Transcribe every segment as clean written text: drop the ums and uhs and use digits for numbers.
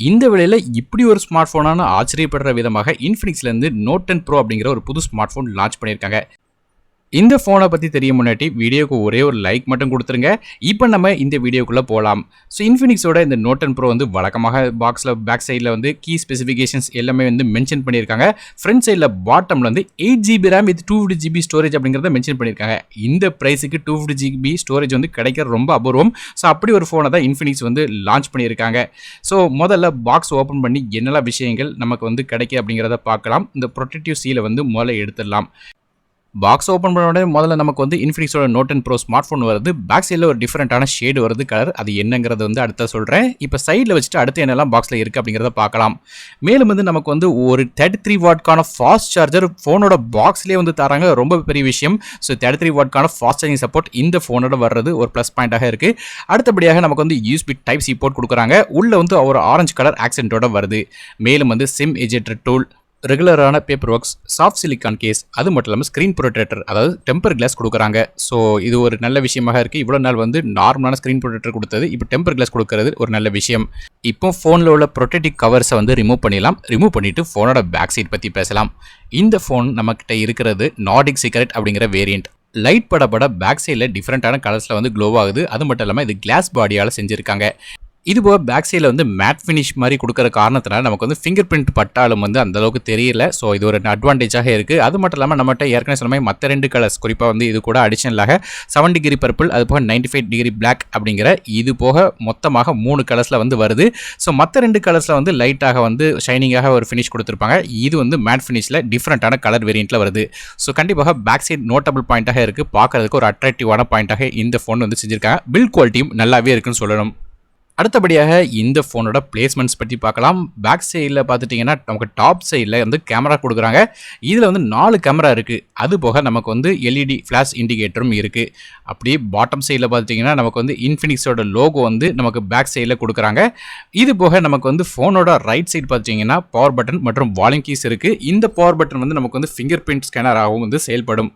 இந்த வேளையில இப்படி ஒரு ஸ்மார்ட் ஃபோனான ஆச்சரியப்படுற விதமாக இன்ஃபினிக்ஸ்லேருந்து நோட் 10 ப்ரோ அப்படிங்கிற ஒரு புது ஸ்மார்ட் ஃபோன் லான்ச் பண்ணியிருக்காங்க. இந்த ஃபோனை பற்றி தெரிய முன்னாடி வீடியோக்கு ஒரே ஒரு லைக் மட்டும் கொடுத்துருங்க. இப்போ நம்ம இந்த வீடியோக்குள்ளே போகலாம். ஸோ இன்ஃபினிக்ஸோட இந்த நோட் 10 ப்ரோ வந்து வழக்கமாக பாக்ஸில் பேக் சைடில் வந்து கீ ஸ்பெசிஃபிகேஷன்ஸ் எல்லாமே வந்து மென்ஷன் பண்ணியிருக்காங்க. ஃப்ரண்ட் சைடில் பாட்டமில் வந்து 8GB RAM with 250GB storage அப்படிங்கிறத மென்ஷன் பண்ணியிருக்காங்க. இந்த ப்ரைஸுக்கு 250GB ஸ்டோரேஜ் வந்து கிடைக்கிற ரொம்ப அபூர்வம். ஸோ அப்படி ஒரு ஃபோனை தான் இன்ஃபினிக்ஸ் வந்து லான்ச் பண்ணியிருக்காங்க. ஸோ முதல்ல பாக்ஸ் ஓப்பன் பண்ணி என்னெல்லாம் விஷயங்கள் நமக்கு வந்து கிடைக்கும் அப்படிங்கிறத பார்க்கலாம். இந்த ப்ரொடெக்டிவ் சீலை வந்து முதல்ல எடுத்துடலாம். பாக்ஸ் ஓப்பன் பண்ண உடனே முதல்ல நமக்கு வந்து இன்ஃபினிக்ஸோட நோட் 10 ப்ரோ ஸ்மார்ட் ஃபோன் வருது. பேக் சைடில் ஒரு டிஃப்ரெண்ட்டான ஷேடு வருது கலர். அது என்னங்கிறது வந்து அடுத்த சொல்கிறேன். இப்போ சைடில் வச்சுட்டு அடுத்து என்னெல்லாம் பாக்ஸில் இருக்குது அப்படிங்கிறத பார்க்கலாம். மேலும் வந்து நமக்கு வந்து ஒரு 33 வாட்க்கான ஃபாஸ்ட் சார்ஜர் ஃபோனோட பாக்ஸ்லேயே வந்து தராங்க. ரொம்ப பெரிய விஷயம். ஸோ 33 வாட்க்கான ஃபாஸ்ட் சார்ஜிங் சப்போர்ட் இந்த ஃபோனோட வர்றது ஒரு ப்ளஸ் பாயிண்டாக இருக்குது. அடுத்தபடியாக நமக்கு வந்து யூஎஸ்பி டைப் சி போர்ட் கொடுக்குறாங்க. உள்ளே வந்து ஒரு ஆரஞ்சு கலர் ஆக்சென்ட்டோட வருது. மேலும் வந்து சிம் எஜெக்டர் டூல், ரெகுலரான paper works, soft silicon case, அது மட்டும் இல்லாமல் ஸ்க்ரீன் ப்ரொடெக்டர் அதாவது டெம்பர் கிளாஸ் கொடுக்குறாங்க. ஸோ இது ஒரு நல்ல விஷயமாக இருக்குது. இவ்வளோ நாள் வந்து நார்மலான ஸ்க்ரீன் ப்ரொடெக்டர் கொடுத்தது, இப்போ டெம்பர் கிளாஸ் கொடுக்கறது ஒரு நல்ல விஷயம். இப்போ ஃபோனில் உள்ள ப்ரொடெக்டிவ் கவர்ஸை வந்து ரிமூவ் பண்ணிடலாம். ரிமூவ் பண்ணிவிட்டு ஃபோனோட பேக் சைட் பற்றி பேசலாம். இந்த ஃபோன் நம்மக்கிட்ட இருக்கிறது நார்டிக் சீக்ரெட் அப்படிங்கிற வேரியண்ட். லைட் படப்பட பேக் சைடில் டிஃப்ரெண்ட்டான கலர்ஸில் வந்து க்ளோ ஆகுது. அது மட்டும் இல்லாமல் இது கிளாஸ் பாடியால் செஞ்சுருக்காங்க. இது போக பேக் சைடில் வந்து மேட் ஃபினிஷ் மாதிரி கொடுக்குற காரணத்தினால நமக்கு வந்து ஃபிங்கர் பிரிண்ட் பட்டாலும் வந்து அந்தளவுக்கு தெரியல. ஸோ இது ஒரு அட்வான்டேஜாக இருக்குது. அது மட்டும் இல்லாமல் நம்மகிட்ட ஏற்கனவே சொன்ன மாதிரி மற்ற 2 கலர்ஸ், குறிப்பாக வந்து இது கூட அடிஷனலாக 7° பர்பிள், அது போக 95° பிளாக் அப்படிங்கிற இது போக மொத்தமாக 3 கலர்ஸில் வந்து வருது. ஸோ மற்ற 2 கலர்ஸில் வந்து லைட்டாக வந்து ஷைனிங்காக ஒரு ஃபினிஷ் கொடுத்துருப்பாங்க. இது வந்து மேட் ஃபினிஷில் டிஃப்ரெண்ட்டான கலர் வேரியண்ட்டில் வருது. ஸோ கண்டிப்பாக பேக் சைட் நோட்டபிள் பாயிண்ட்டாக இருக்குது. பார்க்குறதுக்கு ஒரு அட்ராக்டிவான பாயிண்ட்டாக இந்த ஃபோன் வந்து செஞ்சுருக்காங்க. பில்ட் குவாலிட்டியும் நல்லாவே இருக்குன்னு சொல்லணும். அடுத்தபடியாக இந்த ஃபோனோட பிளேஸ்மெண்ட்ஸ் பற்றி பார்க்கலாம். பேக் சைடில் பார்த்துட்டிங்கன்னா நமக்கு டாப் சைடில் வந்து கேமரா கொடுக்குறாங்க. இதில் வந்து 4 கேமரா இருக்குது. அது போக நமக்கு வந்து எல்இடி ஃப்ளாஷ் இண்டிகேட்டரும் இருக்குது. அப்படியே பாட்டம் சைடில் பார்த்துட்டிங்கன்னா நமக்கு வந்து இன்ஃபினிக்ஸோட லோகோ வந்து நமக்கு பேக் சைடில் கொடுக்குறாங்க. இது போக நமக்கு வந்து ஃபோனோட ரைட் சைடு பார்த்திங்கன்னா பவர் பட்டன் மற்றும் வால்யூம் கீஸ் இருக்குது. இந்த பவர் பட்டன் வந்து நமக்கு வந்து ஃபிங்கர் பிரிண்ட் ஸ்கேனராகவும் வந்து செயல்படும்.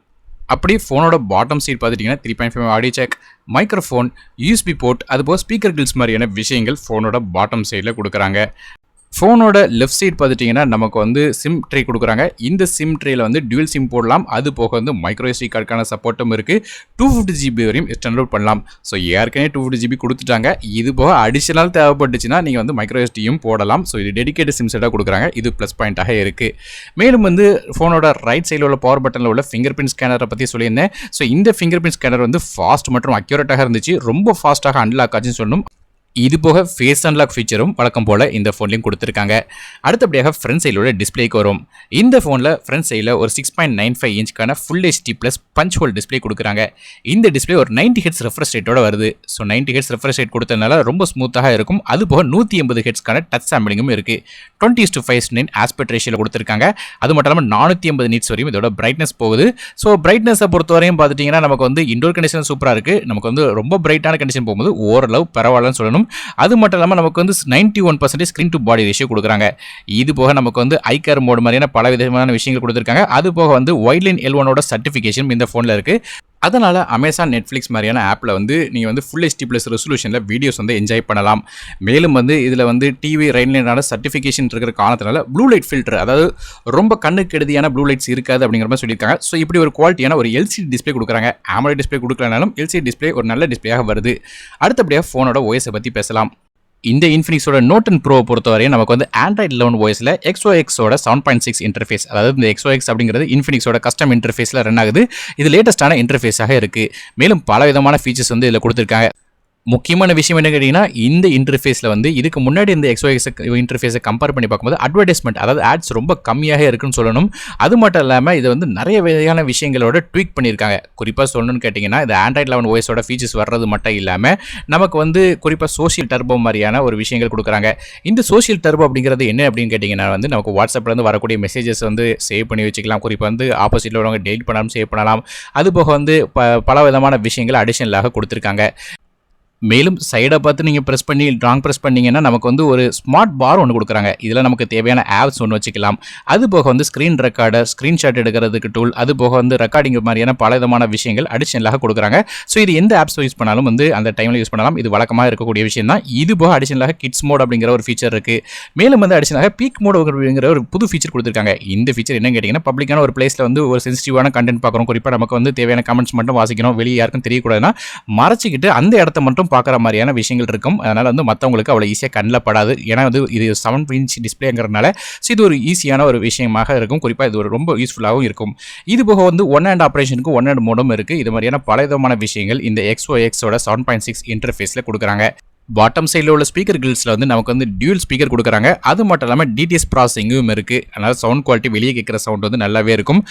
அப்படியே ஃபோனோட பாட்டம் சைட் பார்த்துட்டிங்கன்னா 3.5 audio jack, microphone, USB port, அதுபோல் ஸ்பீக்கர் கில்ஸ் மாதிரியான விஷயங்கள் ஃபோனோட பாட்டம் சைடில் கொடுக்குறாங்க. ஃபோனோட லெஃப்ட் சைட் பார்த்துட்டிங்கன்னா நமக்கு வந்து சிம் ட்ரே கொடுக்குறாங்க. இந்த சிம் ட்ரேயில் வந்து டியூல் சிம் போடலாம். அது போக வந்து மைக்ரோ எஸ்டி கார்டுக்கான சப்போர்ட்டும் இருக்குது. 250GB வரையும் எக்ஸ்டெண்ட் பண்ணலாம். ஸோ ஏற்கனவே 250GB கொடுத்துட்டாங்க. இது போக அடிஷனல் தேவைப்பட்டுச்சுன்னா நீங்கள் வந்து மைக்ரோ எஸ்டியும் போடலாம். ஸோ இது டெடிகேட்டட் சிம் செட்டாக கொடுக்குறாங்க. இது ப்ளஸ் பாயிண்ட்டாக இருக்குது. மேலும் வந்து ஃபோனோட ரைட் சைடில் உள்ள பவர் பட்டனில் உள்ள ஃபிங்கர் பிரிண்ட் ஸ்கேனரை பற்றி சொல்லியிருந்தேன். ஸோ இந்த ஃபிங்கர் பிரிண்ட் ஸ்கேனர் வந்து ஃபாஸ்ட் மற்றும் அக்யூரேட்டாக இருந்துச்சு. ரொம்ப ஃபாஸ்ட்டாக அன்லாக் ஆச்சுன்னு சொல்லணும். இது போக ஃபேஸ் அன்லாக் ஃபீச்சரும் வழக்கம் போல் இந்த ஃபோன்லையும் கொடுத்துருக்காங்க. அடுத்தபடியாக ஃப்ரண்ட் சைடிலோட டிஸ்பிளேக்கு வரும். இந்த ஃபோனில் ஃப்ரண்ட் சைடில் ஒரு 6.95 இன்ச்சுக்கான full HD plus punch hole display கொடுக்குறாங்க. இந்த டிஸ்பிளே ஒரு 90Hz ரெஃப்ரெஷ் ரேட்டோட வருது. ஸோ 90Hz ரெஃப்ரெஷ் ரேட் கொடுத்ததுனால ரொம்ப ஸ்மூத்தாக இருக்கும். அது போக 180Hzக்கான டச் சாம்பிளிங்கும் இருக்குது. 20:5:9 ஆஸ்பெக்ட் ரேஷியோவில் கொடுத்துருக்காங்க. அது மட்டும் இல்லாமல் 480 நிட்ஸ் வரையும் இதோட பிரைட்னஸ் போகுது. ஸோ பிரைட்னஸை பொறுத்தவரையும் பார்த்துட்டிங்கன்னா நமக்கு வந்து இண்டோர் கண்டிஷன் சூப்பராக இருக்குது. நமக்கு வந்து ரொம்ப பிரைட்டான கண்டிஷன் போகும்போது ஓரளவு பரவாயில்லன்னு சொல்லணும். அது மட்டும் இல்லாமல் நமக்கு வந்து 91% ஸ்க்ரீன் டு பாடி ரேஷியோ கொடுக்குறாங்க. இது போக நமக்கு வந்து ஐகார் மோடு மாதிரியான பல விதமான விஷயங்கள் கொடுத்துருக்காங்க. அது போக வந்து வைட்லைன் L1ஓட சர்டிஃபிகேஷன் இந்த ஃபோனில் இருக்குது. அதனால் அமேசான், நெட்ஃப்ளிக்ஸ் மாதிரியான ஆப்பில் வந்து நீங்கள் வந்து ஃபுல் HD ப்ளஸ் ரெசல்யூஷனில் வீடியோஸ் வந்து என்ஜாய் பண்ணலாம். மேலும் வந்து இதில் வந்து டிவி ரைட்லைனான சர்டிஃபிகேஷன் இருக்கிற காரணத்தினால ப்ளூ லைட் ஃபில்டர், அதாவது ரொம்ப கண்ணுக்கு கெடுதியான ப்ளூ லைட்ஸ் இருக்காது அப்படிங்கிற மாதிரி சொல்லியிருக்காங்க. ஸோ இப்படி ஒரு குவாலிட்டியான ஒரு LCD டிஸ்பிளே கொடுக்குறாங்க. AMOLED டிஸ்பிளே கொடுக்கலனாலும் LCD டிஸ்பிளே ஒரு நல்ல டிஸ்பிளேயாக வருது. அடுத்தபடியாக ஃபோனோட OS பற்றி பேசலாம். இந்த இன்ஃபினிக்ஸோட நோட் 10 ப்ரோ பொறுத்தவரையும் நமக்கு வந்து Android 11 OSல XOXோட 7.6 இன்டர்ஃபேஸ், அதாவது இந்த XOX அப்படிங்கிறது இன்ஃபினிக்ஸோட கஸ்டம் இன்டர்ஃபேஸில் ரன் ஆகுது. இது லேட்டஸ்டான இன்டர்ஃபேஸாக இருக்குது. மேலும் பல விதமான ஃபீச்சர்ஸ் வந்து இதில் கொடுத்துருக்காங்க. முக்கியமான விஷயம் என்ன கேட்டிங்கன்னா, இந்த இன்டர்ஃபேஸில் வந்து இதுக்கு முன்னாடி இந்த XOX இன்டர்ஃபேஸை கம்பேர் பண்ணி பார்க்கும்போது அட்வர்டைஸ்மெண்ட், அதாவது ஆட்ஸ் ரொம்ப கம்மியாக இருக்குன்னு சொல்லணும். அது மட்டும் இல்லாமல் இது வந்து நிறைய வகையான விஷயங்களோட ட்வீக் பண்ணியிருக்காங்க. குறிப்பாக சொல்லணும்னு கேட்டிங்கன்னா, இந்த Android 11 OSோட ஃபீச்சர்ஸ் வர்றது மட்டும் இல்லாமல் நமக்கு வந்து குறிப்பாக சோஷியல் டர்போ மாதிரியான ஒரு விஷயங்கள் கொடுக்குறாங்க. இந்த சோஷியல் டர்போ அப்படிங்கிறது என்ன அப்படின்னு கேட்டிங்கன்னா வந்து நமக்கு வாட்ஸ்அப்லேருந்து வரக்கூடிய மெசேஜஸ் வந்து சேவ் பண்ணி வச்சுக்கலாம். குறிப்பாக வந்து ஆப்போசிட்டில் உள்ளவங்க டெலிட் பண்ணாலும் சேவ் பண்ணலாம். அது போக வந்து பல விதமான விஷயங்கள் அடிஷனலாக கொடுத்துருக்காங்க. மேலும் சைடை பார்த்து நீங்கள் ப்ரெஸ் பண்ணி லாங் ப்ரெஸ் பண்ணிங்கன்னா நமக்கு வந்து ஒரு ஸ்மார்ட் பார் ஒன்று கொடுக்குறாங்க. இதில் நமக்கு தேவையான ஆப்ஸ் ஒன்று வச்சுக்கலாம். அது போக வந்து ஸ்க்ரீன் ரெக்கார்டர், ஸ்க்ரீன்ஷாட் எடுக்கிறதுக்கு டூல், அது போக வந்து ரெக்கார்டிங் மாதிரியான பல விதமான விஷயங்கள் அடிஷனலாக கொடுக்குறாங்க. ஸோ இது எந்த ஆப்ஸ் யூஸ் பண்ணாலும் வந்து அந்த டைமில் யூஸ் பண்ணலாம். இது வழக்கமாக இருக்கக்கூடிய விஷயம் தான். இது போக அடிஷனலாக கிட்ஸ் மோட் அப்படிங்கிற ஒரு ஃபீச்சர் இருக்குது. மேலும் வந்து அடிஷனலாக பீக் மோட் அப்படிங்கிற ஒரு புது ஃபீச்சர் கொடுத்துருக்காங்க. இந்த ஃபீச்சர் என்ன கேட்டிங்கன்னா, பப்ளிக்கான ஒரு பிளேஸில் வந்து ஒரு சென்சிட்டிவான கண்டென்ட் பார்க்குறோம், குறிப்பாக நமக்கு வந்து தேவையான கமெண்ட்ஸ் மட்டும் வாசிக்கணும், வெளியே யாருக்கும் தெரியக்கூடாதுன்னா மறைச்சிக்கிட்டு அந்த இடத்த மட்டும் பார்க்குற மாதிரியான விஷயங்கள் இருக்கும். அதனால் வந்து மற்றவங்களுக்கு அவ்வளோ ஈஸியாக கண்ணில் படாது. ஏன்னா வந்து இது 7 இன்ச் டிஸ்பிளேங்கிறதுனால இது ஒரு ஈஸியான ஒரு விஷயமாக இருக்கும். குறிப்பாக இது ஒரு ரொம்ப யூஸ்ஃபுல்லாகவும் இருக்கும். இது போக வந்து ஒன் ஹேண்ட் ஆப்ரேஷனுக்கு ஒன் ஹேண்ட் மோடும் இருக்குது. இது மாதிரியான பல விதமான விஷயங்கள் இந்த XOXோட 7.6 இன்டர்ஃபேஸில் கொடுக்குறாங்க. பாட்டம் சைடில் உள்ள ஸ்பீக்கர் கில்ஸில் வந்து நமக்கு வந்து டியூல் ஸ்பீக்கர் கொடுக்குறாங்க. அது மட்டும் இல்லாமல் டிடிஎஸ் ப்ராசஸிங்கும் இருக்குது. அதனால் சவுண்ட் குவாலிட்டி வெளியே கேட்குற சவுண்ட் வந்து நல்லாவே இருக்கும்.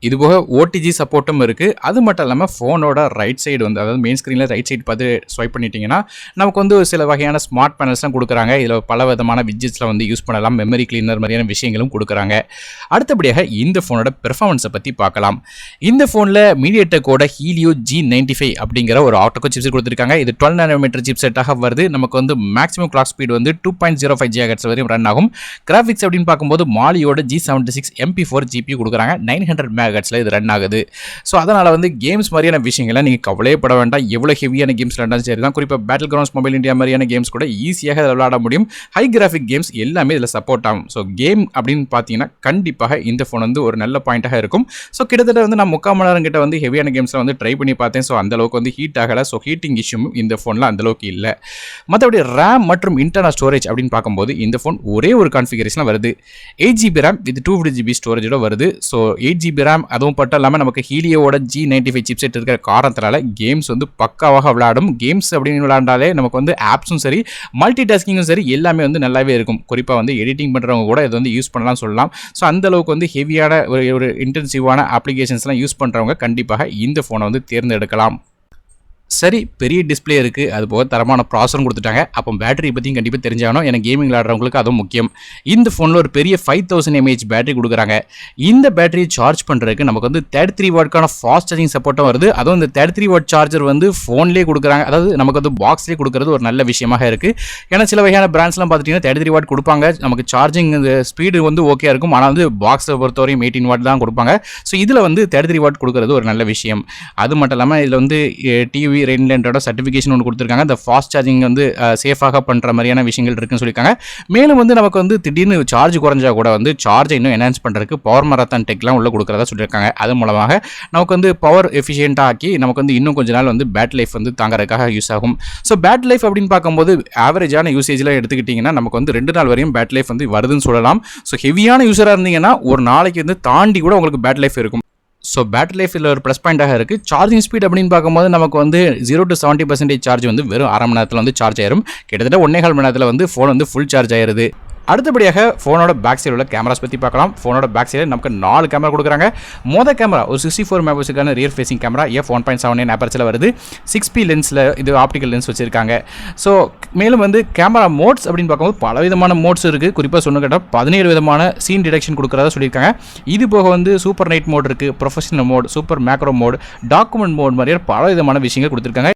இதுபோக ஓடிஜி சப்போர்ட்டும் இருக்குது. அது மட்டும் இல்லாமல் ஃபோனோட ரைட் சைடு வந்து, அதாவது மெயின் ஸ்க்ரீனில் ரைட் சைடு பார்த்து ஸ்வைப் பண்ணிட்டீங்கன்னா நமக்கு வந்து சில வகையான ஸ்மார்ட் பேனல்ஸ்லாம் கொடுக்குறாங்க. இதில் பல விதமான விட்ஜெட்ஸில் வந்து யூஸ் பண்ணலாம். மெமரி கிளீனர் மாதிரியான விஷயங்களும் கொடுக்குறாங்க. அடுத்தபடியாக இந்த ஃபோனோட பெர்ஃபார்மன்ஸை பற்றி பார்க்கலாம். இந்த ஃபோனில் மீடியாடெக்கோட Helio G95 அப்படிங்கிற ஒரு ஆக்டோ சிப்செட் கொடுத்துருக்காங்க. இது 12 nm சிப்செட்டாக வருது. நமக்கு வந்து மேக்ஸிமம் கிளாக் ஸ்பீட் வந்து 2.05 GHz வரையும் ரன் ஆகும். கிராஃபிக்ஸ் அப்படின்னு பார்க்கும்போது மாலியோட G76 MP4 GPU கொடுக்குறாங்க. 900 MHz இது ரன் ஆகுது. ஸோ அதனால் வந்து கேம்ஸ் மாதிரியான விஷயங்கள்லாம் நீங்கள் கவலைப்பட வேண்டாம். எவ்வளோ ஹெவியான கேம்ஸ் விளாண்டாலும் சரி தான். குறிப்பாக பேட்டில் கிரவுண்ட்ஸ், மொபைல் இந்தியா மாதிரியான கேம்ஸ் கூட ஈஸியாக இதில் விளாட முடியும். ஹை கிராஃபிக் கேம்ஸ் எல்லாமே இதில் சப்போர்ட் ஆகும். ஸோ கேம் அப்படின்னு பார்த்தீங்கன்னா கண்டிப்பாக இந்த ஃபோன் வந்து ஒரு நல்ல பாயிண்ட்டாக இருக்கும். ஸோ கிட்டத்தட்ட வந்து நான் 3/4 மணி நேரம் கிட்ட வந்து ஹெவியான கேம்ஸில் வந்து ட்ரை பண்ணி பார்த்தேன். ஸோ அந்தளவுக்கு வந்து ஹீட் ஆகலை. ஸோ ஹீட்டிங் இஷ்யூ இந்த ஃபோனில் அந்தளவுக்கு இல்லை. மற்றபடி ரேம் மற்றும் இன்டர்னல் ஸ்டோரேஜ் அப்படின்னு பார்க்கும்போது இந்த ஃபோன் ஒரே ஒரு கான்ஃபிகரேஷனில் வருது. 8GB ரேம் வித் 250GB ஸ்டோரேஜோட வருது. ஸோ 8GB ரேம், அதுவும் பட்டும் இல்லாமல் நமக்கு ஹீலியோட G95 சிப்செட் இருக்கிற காரணத்தினால கேம்ஸ் வந்து பக்காவாக விளையாடும். கேம்ஸ் அப்படின்னு விளையாண்டாலே நமக்கு வந்து ஆப்ஸும் சரி, மல்டி டாஸ்கிங்கும் சரி, எல்லாமே வந்து நல்லாவே இருக்கும். குறிப்பாக வந்து எடிட்டிங் பண்ணுறவங்க கூட இது வந்து யூஸ் பண்ணலாம் சொல்லலாம். ஸோ அந்தளவுக்கு வந்து ஹெவியான ஒரு இன்டென்சிவான அப்ளிகேஷன்ஸ்லாம் யூஸ் பண்ணுறவங்க கண்டிப்பாக இந்த ஃபோனை வந்து தேர்ந்தெடுக்கலாம். சரி, பெரிய டிஸ்பிளே இருக்குது, அது போக தரமான ப்ராசஸரும் கொடுத்துட்டாங்க. அப்போ பேட்டரி பற்றியும் கண்டிப்பாக தெரிஞ்சாகணும். எனக்கு கேமிங் விளாட்றவங்களுக்கு அதுவும் முக்கியம். இந்த ஃபோனில் ஒரு பெரிய 5000 mAh பேட்டரி கொடுக்குறாங்க. இந்த பேட்டரியை சார்ஜ் பண்ணுறதுக்கு நமக்கு வந்து 33 வாட்க்கான ஃபாஸ்ட் சார்ஜிங் சப்போர்ட்டும் வருது. அதுவும் இந்த 33 வாட் சார்ஜர் வந்து ஃபோன்லேயே கொடுக்குறாங்க. அதாவது நமக்கு வந்து பாக்ஸ்லேயே கொடுக்குறது ஒரு நல்ல விஷயமாக இருக்குது. ஏன்னா சில வகையான பிராண்ட்ஸ்லாம் பார்த்துட்டிங்கன்னா 33 வாட் கொடுப்பாங்க. நமக்கு சார்ஜிங் ஸ்பீடு வந்து ஓகே இருக்கும். ஆனால் வந்து பாக்ஸை பொறுத்தவரையும் 18 வாட் தான் கொடுப்பாங்க. ஸோ இதில் வந்து 33 வாட் கொடுக்குறது ஒரு நல்ல விஷயம். அது மட்டும் இல்லாமல் இதில் வந்து டிவி ரெயின்லேண்டோட சர்டிஃபிகேஷன் ஒன்று கொடுத்துருக்காங்க. இந்த ஃபாஸ்ட் சார்ஜிங் வந்து சேஃபாக பண்ணுற மாதிரியான விஷயங்கள் இருக்குன்னு சொல்லியிருக்காங்க. மேலும் வந்து நமக்கு வந்து திடீர்னு சார்ஜ் குறைஞ்சா கூட வந்து சார்ஜை இன்னும் என்ஹான்ஸ் பண்ணுறதுக்கு பவர் மராத்தான் டெக்லாம் உள்ள கொடுக்குறதா சொல்லியிருக்காங்க. அது மூலமாக நமக்கு வந்து பவர் எஃபிஷியண்டாக ஆக்கி நமக்கு வந்து இன்னும் கொஞ்ச நாள் வந்து பேட்டரி லைஃப் வந்து தாங்கிறதுக்காக யூஸ் ஆகும். ஸோ பேட்டரி லைஃப் அப்படின்னு பார்க்கும்போது ஆவரேஜான யூசேஜில் எடுத்துக்கிட்டிங்கன்னா நமக்கு வந்து 2 நாள் வரையும் பேட்டரி லைஃப் வந்து வருதுன்னு சொல்லலாம். ஸோ ஹெவியான யூஸராக இருந்தீங்கன்னா ஒரு நாளைக்கு வந்து தாண்டி கூட உங்களுக்கு பேட்டரி லைஃப் இருக்கும். ஸோ பேட்டரி லைஃப் இதில் ஒரு ப்ளஸ் பாயிண்டாக இருக்குது. சார்ஜிங் ஸ்பீட் அப்படின்னு பார்க்கும்போது நமக்கு வந்து 0 to 70% சார்ஜ் வந்து வெறும் அரை மணி நேரத்தில் வந்து சார்ஜ் ஆயிரும். கிட்டத்தட்ட 1.25 மணி நேரத்தில் வந்து ஃபோன் வந்து ஃபுல் சார்ஜ் ஆயிருது. அடுத்தபடியாக ஃபோனோட பேக் சைடில் உள்ள கேமராஸ் பற்றி பார்க்கலாம். ஃபோனோட பேக் சைடில் நமக்கு 4 கேமரா கொடுக்குறாங்க. மொதல் கேமரா ஒரு 64 மெகாபிக்சலுக்கான ரியர் ஃபேசிங் கேமரா f1.79 அப்பர்ச்சரில் வருது. 6P லென்ஸில் இது ஆப்டிக்கல் லென்ஸ் வச்சுருக்காங்க. ஸோ மேலும் வந்து கேமரா மோட்ஸ் அப்படின்னு பார்க்கும்போது பல விதமான மோட்ஸ் இருக்குது. குறிப்பாக சொன்ன கேட்டால் 17 விதமான சீன் டிடெக்ஷன் கொடுக்குறதா சொல்லியிருக்காங்க. இது போக வந்து சூப்பர் நைட் மோட் இருக்குது, professional mode, super macro mode, document mode மாதிரியான பல விதமான விஷயங்கள் கொடுத்துருக்காங்க.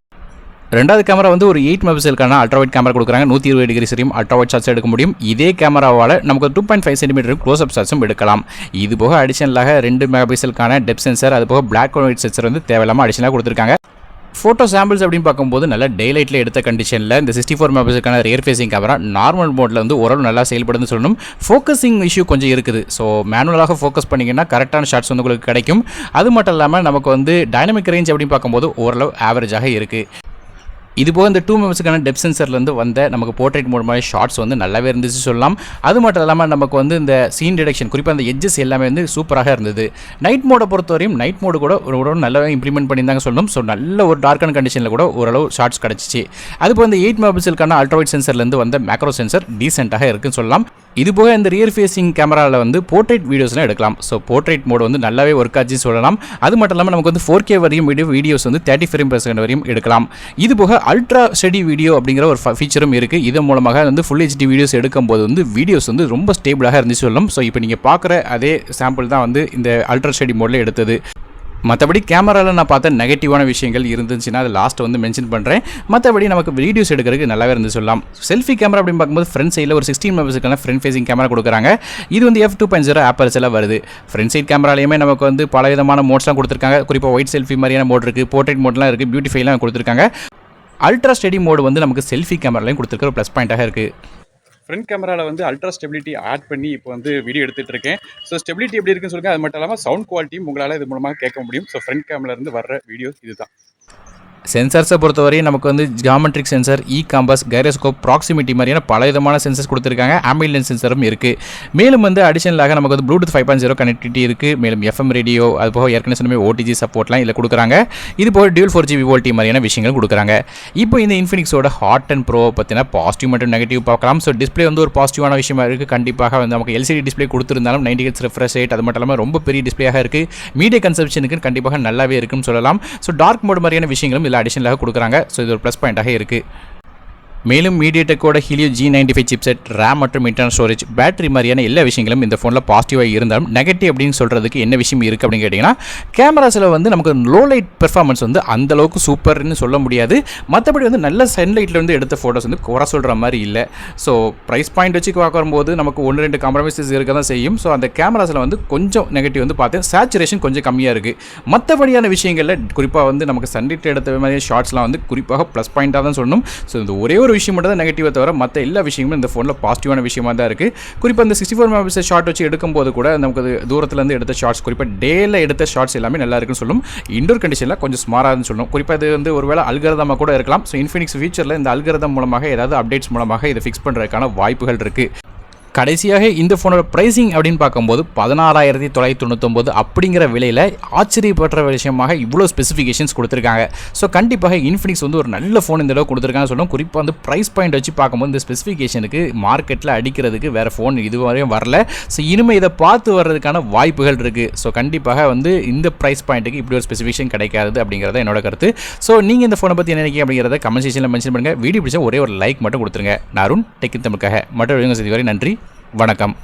ரெண்டாவது கேமரா வந்து ஒரு 8 மெகாபிக்சலுக்கான அல்ட்ராவைட் கேமரா கொடுக்குறாங்க. 120 டிகிரி வரையும் அல்ட்ராவைட் ஷாட்ஸ் எடுக்க முடியும். இதே கேமராவால் நமக்கு 2.5 சென்டிமீட்டர் க்ளோஸ்அப் ஷாட்ஸும் எடுக்கலாம். இது போக அடிஷனலாக 2 மெகாபிக்சலுக்கான டெப்த் சென்சர், அது போக பிளாக் அண்ட் ஒயிட் சென்சர் வந்து தேவையில்லாமல் அடிஷனலாக கொடுத்துருக்காங்க. ஃபோட்டோ சாம்பிள்ஸ் அப்படின்னு பார்க்கும்போது நல்ல டேலைட்டில் எடுத்த கண்டிஷனில் இந்த 64 மெகாபிக்சலுக்கான ரியர் ஃபேசிங் கேமரா நார்மல் மோடில் வந்து ஓரளவு நல்லா செயல்படுதுன்னு சொல்லணும். ஃபோக்கஸிங் இஷ்யூ கொஞ்சம் இருக்குது. ஸோ மேனுவலாக ஃபோக்கஸ் பண்ணிங்கன்னா கரெக்டான ஷாட்ஸ் வந்து உங்களுக்கு கிடைக்கும். அது மட்டும் இல்லாமல் நமக்கு வந்து டைனமிக் ரேஞ்ச் அப்படின்னு பார்க்கும்போது ஓரளவு ஆவரேஜாக இருக்குது. இது போக இந்த 2 மெகாபிக்சலுக்கான டெப்த் சென்சர்லேருந்து வந்த நமக்கு போர்ட்ரேட் மோட் மாதிரி ஷார்ட்ஸ் வந்து நல்லாவே இருந்துச்சு சொல்லலாம். அது மட்டும் இல்லாமல் நமக்கு வந்து இந்த சீன் டிடெக்ஷன், குறிப்பாக அந்த எட்ஜஸ் எல்லாமே வந்து சூப்பராக இருந்தது. நைட் மோடை பொறுத்தவரையும் நைட் மோடு கூட ஒரு நல்லாவே இம்ப்ளிமெண்ட் பண்ணியிருந்தாங்க சொல்லணும். ஸோ நல்ல ஒரு டார்க்கான கண்டிஷனில் கூட ஓரளவு ஷார்ட்ஸ் கிடச்சிச்சு. அது போக இந்த 8 மெகாபிக்சலுக்கான அல்ட்ராவைட் சென்சர்லேருந்து வந்த மேக்ரோ சென்சர் டீசெண்டாக இருக்குன்னு சொல்லலாம். இது போக இந்த ரியர் ஃபேசிங் கேமராவில் வந்து போர்ட்ரேட் வீடியோஸ்லாம் எடுக்கலாம். ஸோ போர்ட்ரேட் மோட் வந்து நல்லாவே ஒர்க் ஆச்சுன்னு சொல்லலாம். அது மட்டும் இல்லாமல் நமக்கு வந்து 4K வரையும் வீடியோஸ் வந்து 30 ஃப்ரேம்/செகண்ட் வரையும் எடுக்கலாம். இது போக அல்ட்ரா ஸ்டெடி வீடியோ அப்படிங்கிற ஒரு ஃபீச்சரும் இருக்குது. இதன் மூலமாக வந்து ஃபுல் HD வீடியோஸ் எடுக்கும்போது வந்து வீடியோஸ் வந்து ரொம்ப ஸ்டேபிளாக இருந்துச்சு சொல்லலாம். ஸோ இப்போ நீங்கள் பார்க்குற அதே சாம்பிள் தான் வந்து இந்த அல்ட்ரா ஸ்டெடி மோடில் எடுத்தது. மற்றபடி கேமராவில் நான் பார்த்த நெகட்டிவான விஷயங்கள் இருந்துச்சுன்னா அது லாஸ்ட்டு வந்து மென்ஷன் பண்ணுறேன். மற்றபடி நமக்கு வீடியோஸ் எடுக்கிறதுக்கு நல்லாவே இருந்து சொல்லலாம். செல்ஃபி கேமரா அப்படின்னு பார்க்கும்போது ஃப்ரண்ட் சைடில் ஒரு 16 மெகாபிக்சலுக்கான ஃப்ரண்ட் ஃபேசிங் கேமரா கொடுக்குறாங்க. இது வந்து f2.0 ஆப்பர்ச்சரில் வருது. ஃப்ரண்ட் சைட் கேமராலையுமே நமக்கு வந்து பல விதமான மோட்ஸ்லாம் கொடுத்துருக்காங்க. குறிப்பாக ஒயிட் செல்ஃபி மாதிரியான மோட் இருக்குது, போர்ட்ரேட் மோட்லாம் இருக்குது, பியூட்டிஃபைலாம் கொடுத்துருக்காங்க. அல்ட்ரா ஸ்டெடி மோடு வந்து நமக்கு செல்ஃபி கேமராலையும் கொடுத்துருக்க ஒரு ப்ளஸ் பாயிண்ட்டாக இருக்குது. ஃப்ரண்ட் கேமராவில் வந்து அல்ட்ரா ஸ்டெபிலிட்டி ஆட் பண்ணி இப்போ வந்து வீடியோ எடுத்துகிட்டு இருக்கேன். ஸோ ஸ்டெபிலிட்டி எப்படி இருக்குன்னு சொல்லுங்கள். அது மட்டும் இல்லாமல் சவுண்ட் குவாலிட்டியும் உங்களால் இது மூலமாக கேட்க முடியும். ஸோ ஃப்ரண்ட் கேமராலேருந்து வர்ற வீடியோ இதுதான். சென்சார்ஸை பொறுத்தவரையும் நமக்கு வந்து geometric sensor, compass, gyroscope, proximity மாதிரியான பல விதமான சென்சர்ஸ் கொடுத்துருக்காங்க. ஆம்பியன்ட் லென்ஸ் சென்சரும் இருக்குது. மேலும் வந்து அடிஷனலாக நமக்கு வந்து ப்ளூடூத் 5.0 கனெக்டிவிட்டி இருக்குது. மேலும் FM ரேடியோ, அது போக ஏற்கனவே சொன்ன OTG சப்போர்ட்லாம் இதில் கொடுக்குறாங்க. இது போக டியூல் 4G VoLTE மாதிரியான விஷயங்கள் கொடுக்குறாங்க. இப்போ இந்த இன்ஃபினிக்ஸோட ஹாட் அண்ட் ப்ரோ பற்றினா பாசிட்டிவ் மற்றும் நெகட்டிவ் பார்க்கலாம். ஸோ டிஸ்பிளே வந்து ஒரு பாசிட்டிவான விஷயமா இருக்குது. கண்டிப்பாக வந்து நமக்கு LCD டிஸ்பிளே கொடுத்துருந்தாலும் 90Hz refresh rate அது மட்டும் இல்லாமல் ரொம்ப பெரிய டிஸ்பிளேயாக இருக்குது. மீடியா கன்சப்ஷனுக்கு கண்டிப்பாக நல்லாவே இருக்குன்னு சொல்லலாம். ஸோ டார்க் மோட் மாதிரியான விஷயங்களும் இதில் அடிஷனலாக கொடுக்குறாங்க. ஸோ இது ஒரு ப்ளஸ் பாயிண்டாக இருக்குது. மேலும் மீடியாடெக்கோட Helio G95 சிப்செட், RAM மற்றும் இன்டர்னல் ஸ்டோரேஜ், பேட்டரி மாதிரியான எல்லா விஷயங்களும் இந்த ஃபோனில் பாசிட்டிவாக இருந்தாலும் நெகட்டிவ் அப்படின்னு சொல்கிறதுக்கு என்ன விஷயம் இருக்குது அப்படின்னு கேட்டிங்கன்னா, கேமராஸில் வந்து நமக்கு லோ லைட் பெர்ஃபார்மன்ஸ் வந்து அந்தளவுக்கு சூப்பர்னு சொல்ல முடியாது. மற்றபடி வந்து நல்ல சன்லைட்டில் வந்து எடுத்த ஃபோட்டோஸ் வந்து குறை சொல்கிற மாதிரி இல்லை. ஸோ ப்ரைஸ் பாயிண்ட் வச்சு பார்க்கும்போது நமக்கு 1-2 காம்ப்ரமைசஸ் இருக்க தான் செய்யும். ஸோ அந்த கேமராஸில் வந்து கொஞ்சம் நெகட்டிவ் வந்து பார்த்தேன். சேச்சுரேஷன் கொஞ்சம் கம்மியாக இருக்குது. மற்றபடியான விஷயங்களில் குறிப்பாக வந்து நமக்கு சன்லைட் எடுத்த மாதிரி ஷார்ட்ஸ்லாம் வந்து குறிப்பாக ப்ளஸ் பாயிண்ட்டாக தான் சொல்லணும். ஸோ இந்த ஒரே ஒரு விஷயம் மட்டும் தான் நெகட்டிவாக தவிர மற்ற எல்லா விஷயங்களும் இந்த ஃபோனில் பாசிட்டிவான விஷயமாக தான் இருக்குது. குறிப்பாக இந்த 64 மெகாபிக்சல் ஷார்ட் வச்சு எடுக்கும்போது கூட நமக்கு தூரத்துலேருந்து எடுத்த ஷார்ட்ஸ், குறிப்பாக டேயில் எடுத்த ஷார்ட்ஸ் எல்லாமே நல்லா இருக்குன்னு சொல்லும். இண்டோர் கண்டிஷனில் கொஞ்சம் ஸ்மாராக சொல்லணும். குறிப்பாக இது வந்து ஒருவேளை அல்கரதமாக கூட இருக்கலாம். ஸோ இன்ஃபினிக்ஸ் ஃபியூச்சரில் இந்த அல்கரதம் மூலமாக ஏதாவது அப்டேட்ஸ் மூலமாக இதை ஃபிக்ஸ் பண்ணுறதுக்கான வாய்ப்புகள் இருக்குது. கடைசியாக இந்த ஃபோனோட ப்ரைஸிங் அப்படின்னு பார்க்கும்போது 16,999 அப்படிங்கிற விலையில் ஆச்சரியப்படுற விஷயமாக இவ்வளோ ஸ்பெசிஃபிகேஷன்ஸ் கொடுத்துருக்காங்க. ஸோ கண்டிப்பாக இன்ஃபினிக்ஸ் வந்து ஒரு நல்ல ஃபோன் இந்த அளவு கொடுத்துருக்காங்க சொல்லணும். குறிப்பாக வந்து ப்ரைஸ் பாயிண்ட் வச்சு பார்க்கும்போது இந்த ஸ்பெசிஃபிகேஷனுக்கு மார்க்கெட்டில் அடிக்கிறதுக்கு வேறு ஃபோன் இதுவரையும் வரல. ஸோ இனிமேல் இதை பார்த்து வர்றதுக்கான வாய்ப்புகள் இருக்குது. ஸோ கண்டிப்பாக வந்து இந்த ப்ரைஸ் பாயிண்ட்டுக்கு இப்படி ஒரு ஸ்பெசிஃபிகேஷன் கிடைக்காது அப்படிங்கிறத என்னோட கருத்து. ஸோ நீங்கள் இந்த ஃபோனை பற்றி என்ன நினைக்கிறீங்க அப்படிங்கிறத கமெண்ட் செக்ஷனில் மென்ஷன் பண்ணுங்கள். வீடியோ பிடிச்சா ஒரே ஒரு லைக் மட்டும் கொடுத்துருங்க. நான் அருண் டெக் தமிழுக்காக மற்ற செய்தி வரை நன்றி, வணக்கம்.